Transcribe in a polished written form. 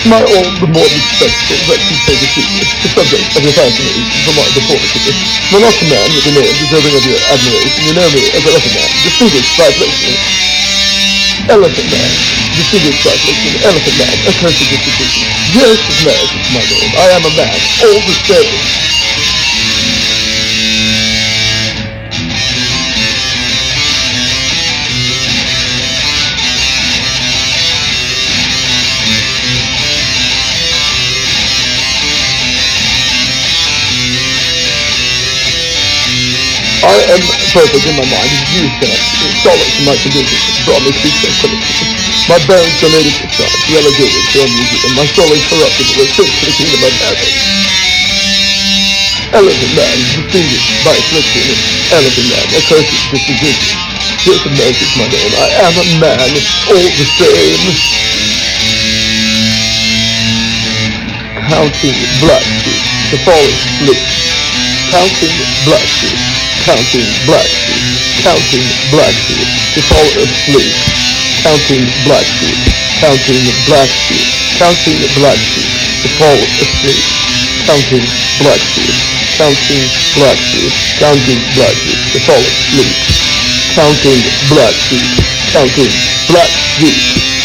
My all the more respectful reputation the subject of your fascination for my deformity. Though not a man with a name deserving of your admiration, you know me as an elephant man, distinguished by affliction. Elephant man, distinguished by affliction, elephant man, accursed institution. Yes, it's marriage is my name. I am a man, all the same. I am perfect in my mind, used to solid to my condition, broadly speaking, my bones donated to science, relegated to a museum, my soul is corruptible, escaped to the kingdom of heaven. Elephant man, distinguished by affliction, elephant man, accursed disposition. This is my name, I am a man, all the same. Counting black sheep, the falling sleep. Counting black sheep. Counting black sheep, counting black sheep, to fall asleep. Counting black sheep, counting black sheep, counting black sheep, to fall asleep. Counting black sheep, counting black sheep, counting black sheep, to fall asleep. Counting black sheep, counting black sheep.